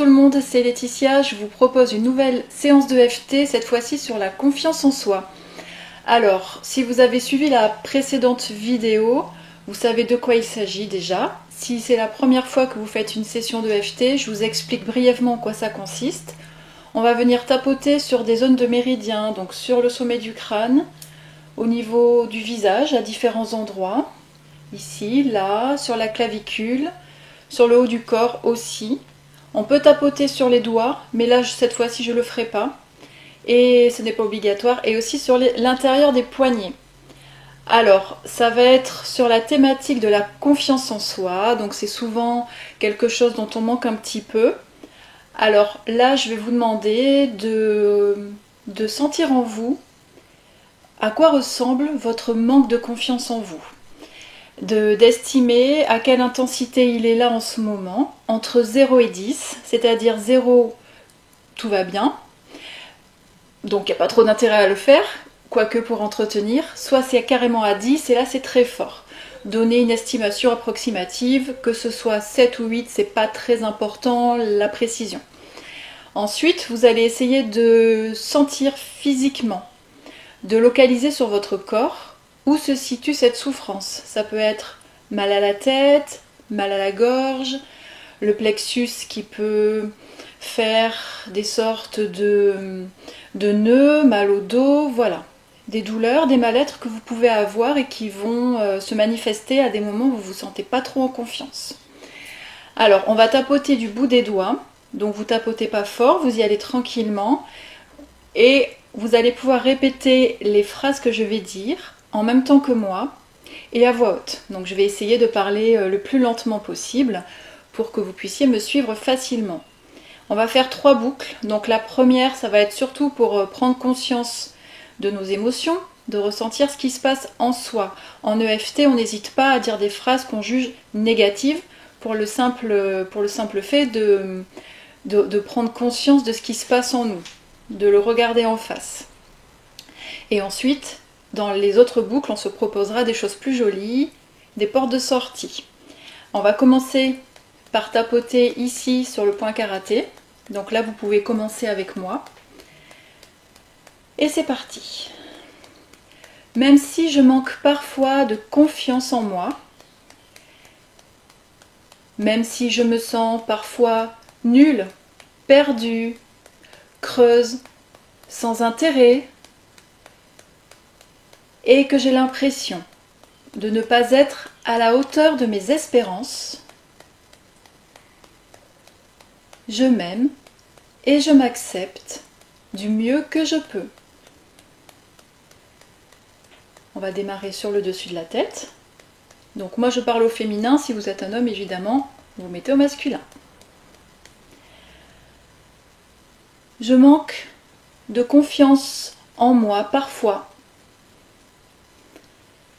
le monde, c'est Laetitia, je vous propose une nouvelle séance de FT, cette fois-ci sur la confiance en soi. Alors, si vous avez suivi la précédente vidéo, vous savez de quoi il s'agit déjà. Si c'est la première fois que vous faites une session de FT, je vous explique brièvement en quoi ça consiste. On va venir tapoter sur des zones de méridien, donc sur le sommet du crâne, au niveau du visage à différents endroits, ici, là, sur la clavicule, sur le haut du corps aussi. On peut tapoter sur les doigts, mais là cette fois-ci je ne le ferai pas. Et ce n'est pas obligatoire. Et aussi sur l'intérieur des poignets. Alors, ça va être sur la thématique de la confiance en soi. Donc c'est souvent quelque chose dont on manque un petit peu. Alors là, je vais vous demander de sentir en vous à quoi ressemble votre manque de confiance en vous. D'estimer à quelle intensité il est là en ce moment, entre 0 et 10, c'est-à-dire 0, tout va bien, donc il n'y a pas trop d'intérêt à le faire, quoique pour entretenir, soit c'est carrément à 10 et là c'est très fort. Donner une estimation approximative, que ce soit 7 ou 8, c'est pas très important la précision. Ensuite, vous allez essayer de sentir physiquement, de localiser sur votre corps où se situe cette souffrance. Ça peut être mal à la tête, mal à la gorge, le plexus qui peut faire des sortes de nœuds, mal au dos, voilà. Des douleurs, des mal-être que vous pouvez avoir et qui vont se manifester à des moments où vous ne vous sentez pas trop en confiance. Alors, on va tapoter du bout des doigts, donc vous tapotez pas fort, vous y allez tranquillement et vous allez pouvoir répéter les phrases que je vais dire en même temps que moi et à voix haute. Donc je vais essayer de parler le plus lentement possible pour que vous puissiez me suivre facilement. On va faire 3 boucles. Donc la première, ça va être surtout pour prendre conscience de nos émotions, de ressentir ce qui se passe en soi. En EFT, on n'hésite pas à dire des phrases qu'on juge négatives pour le simple fait de prendre conscience de ce qui se passe en nous, de le regarder en face. Et ensuite, dans les autres boucles, on se proposera des choses plus jolies, des portes de sortie. On va commencer par tapoter ici sur le point karaté. Donc là, vous pouvez commencer avec moi. Et c'est parti. Même si je manque parfois de confiance en moi, même si je me sens parfois nulle, perdue, creuse, sans intérêt, et que j'ai l'impression de ne pas être à la hauteur de mes espérances, je m'aime et je m'accepte du mieux que je peux. On va démarrer sur le dessus de la tête. Donc moi je parle au féminin, si vous êtes un homme évidemment, vous mettez au masculin. Je manque de confiance en moi parfois.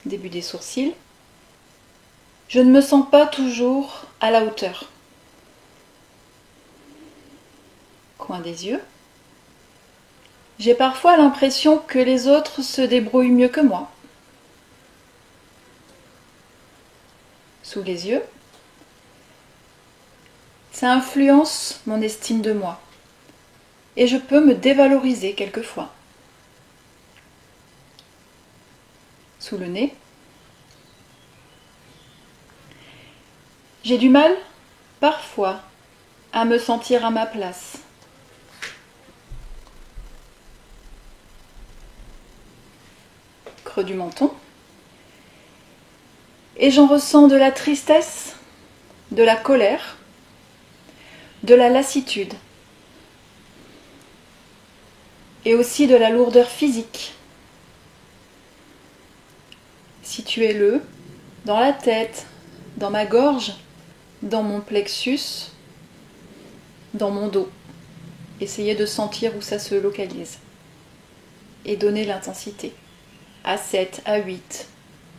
Début des sourcils. Je ne me sens pas toujours à la hauteur. Coin des yeux. J'ai parfois l'impression que les autres se débrouillent mieux que moi. Sous les yeux. Ça influence mon estime de moi. Et je peux me dévaloriser quelquefois. Sous le nez. J'ai du mal, parfois, à me sentir à ma place. Creux du menton. Et j'en ressens de la tristesse, de la colère, de la lassitude. Et aussi de la lourdeur physique. Situez-le dans la tête, dans ma gorge, dans mon plexus, dans mon dos. Essayez de sentir où ça se localise. Et donnez l'intensité. À 7, à 8,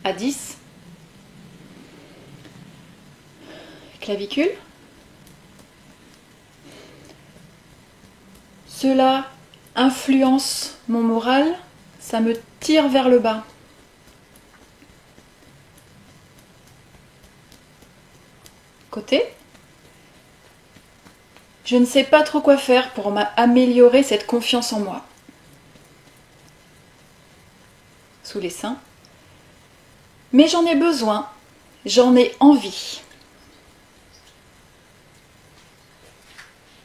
à 10. Clavicule. Cela influence mon moral, ça me tire vers le bas. Côté. Je ne sais pas trop quoi faire pour améliorer cette confiance en moi. Sous les seins. Mais j'en ai besoin, j'en ai envie.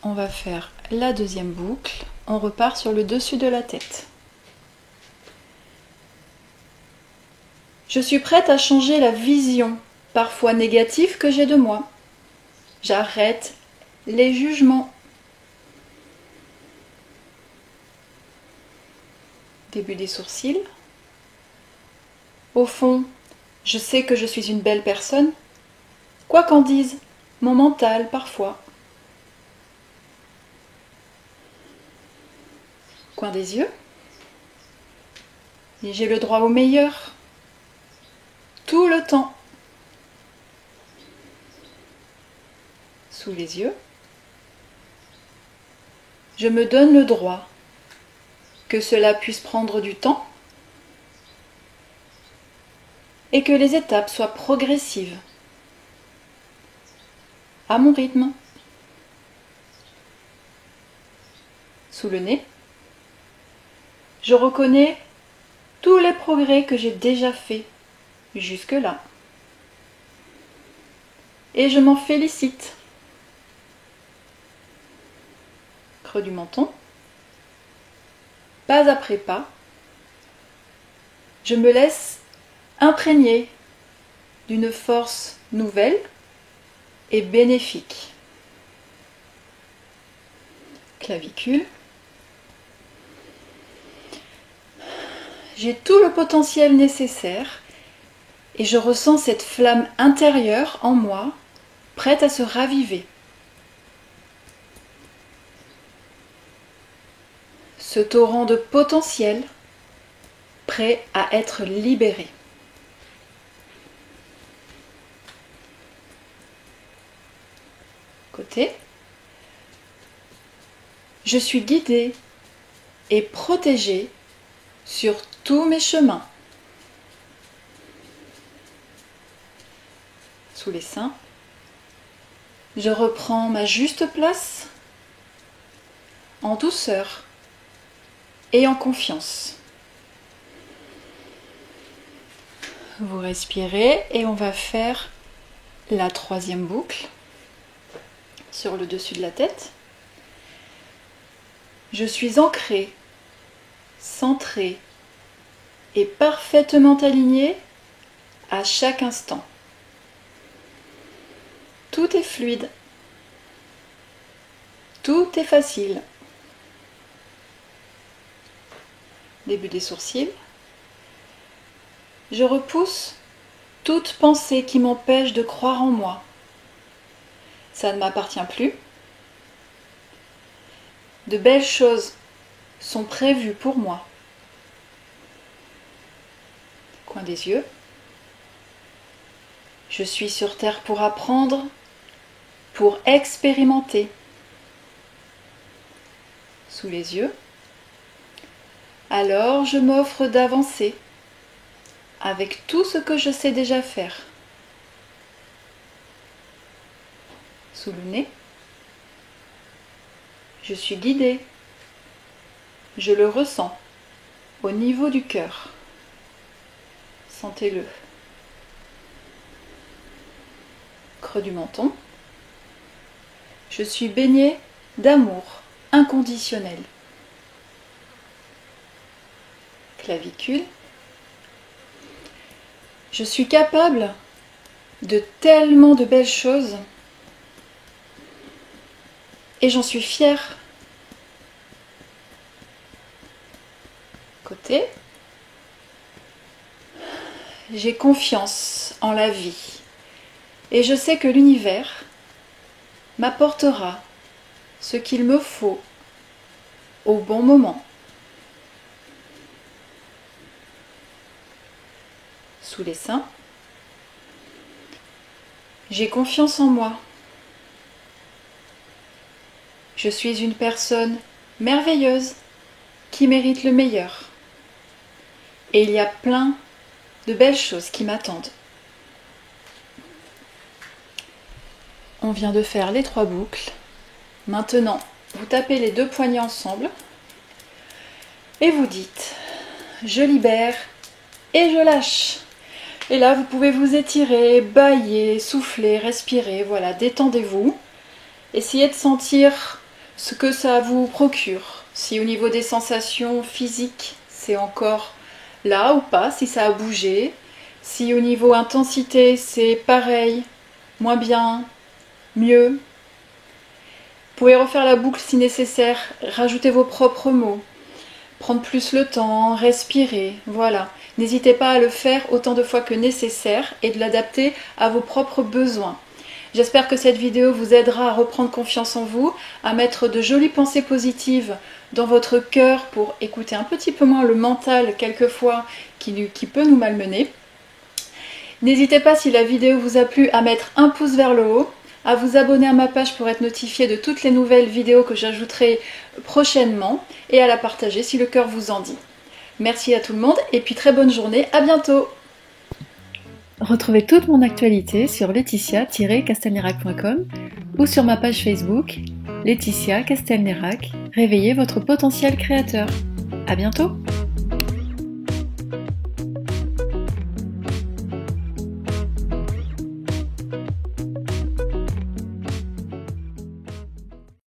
On va faire la deuxième boucle. On repart sur le dessus de la tête. Je suis prête à changer la vision, parfois négative, que j'ai de moi. J'arrête les jugements. Début des sourcils. Au fond, je sais que je suis une belle personne, quoi qu'en dise mon mental parfois. Coin des yeux. Et j'ai le droit au meilleur. Tout le temps. Sous les yeux. Je me donne le droit que cela puisse prendre du temps et que les étapes soient progressives, à mon rythme. Sous le nez, je reconnais tous les progrès que j'ai déjà faits jusque-là. Et je m'en félicite. Creux du menton, pas après pas, je me laisse imprégner d'une force nouvelle et bénéfique. Clavicule. J'ai tout le potentiel nécessaire et je ressens cette flamme intérieure en moi, prête à se raviver. Ce torrent de potentiel, prêt à être libéré. Côté. Je suis guidée et protégée sur tous mes chemins. Sous les seins, je reprends ma juste place en douceur et en confiance. Vous respirez et on va faire la troisième boucle sur le dessus de la tête. Je suis ancrée, centrée et parfaitement alignée à chaque instant. Tout est fluide. Tout est facile. Début des sourcils. Je repousse toute pensée qui m'empêche de croire en moi. Ça ne m'appartient plus. De belles choses sont prévues pour moi. Coin des yeux. Je suis sur terre pour apprendre, pour expérimenter. Sous les yeux. Alors je m'offre d'avancer avec tout ce que je sais déjà faire. Sous le nez. Je suis guidée. Je le ressens au niveau du cœur. Sentez-le. Creux du menton. Je suis baignée d'amour inconditionnel. Clavicule. Je suis capable de tellement de belles choses et j'en suis fière. Côté. J'ai confiance en la vie et je sais que l'univers m'apportera ce qu'il me faut au bon moment. Sous les seins. J'ai confiance en moi. Je suis une personne merveilleuse qui mérite le meilleur. Et il y a plein de belles choses qui m'attendent. On vient de faire les 3 boucles. Maintenant, vous tapez les deux poignets ensemble et vous dites « Je libère et je lâche ». Et là, vous pouvez vous étirer, bâiller, souffler, respirer, voilà, détendez-vous. Essayez de sentir ce que ça vous procure. Si au niveau des sensations physiques, c'est encore là ou pas, si ça a bougé. Si au niveau intensité, c'est pareil, moins bien, mieux. Vous pouvez refaire la boucle si nécessaire, rajouter vos propres mots, prendre plus le temps, respirer, voilà. N'hésitez pas à le faire autant de fois que nécessaire et de l'adapter à vos propres besoins. J'espère que cette vidéo vous aidera à reprendre confiance en vous, à mettre de jolies pensées positives dans votre cœur pour écouter un petit peu moins le mental quelquefois qui peut nous malmener. N'hésitez pas, si la vidéo vous a plu, à mettre un pouce vers le haut, à vous abonner à ma page pour être notifié de toutes les nouvelles vidéos que j'ajouterai prochainement et à la partager si le cœur vous en dit. Merci à tout le monde et puis très bonne journée, à bientôt! Retrouvez toute mon actualité sur laetitia-castelnerac.com ou sur ma page Facebook Laetitia Castelnerac. Réveillez votre potentiel créateur. À bientôt!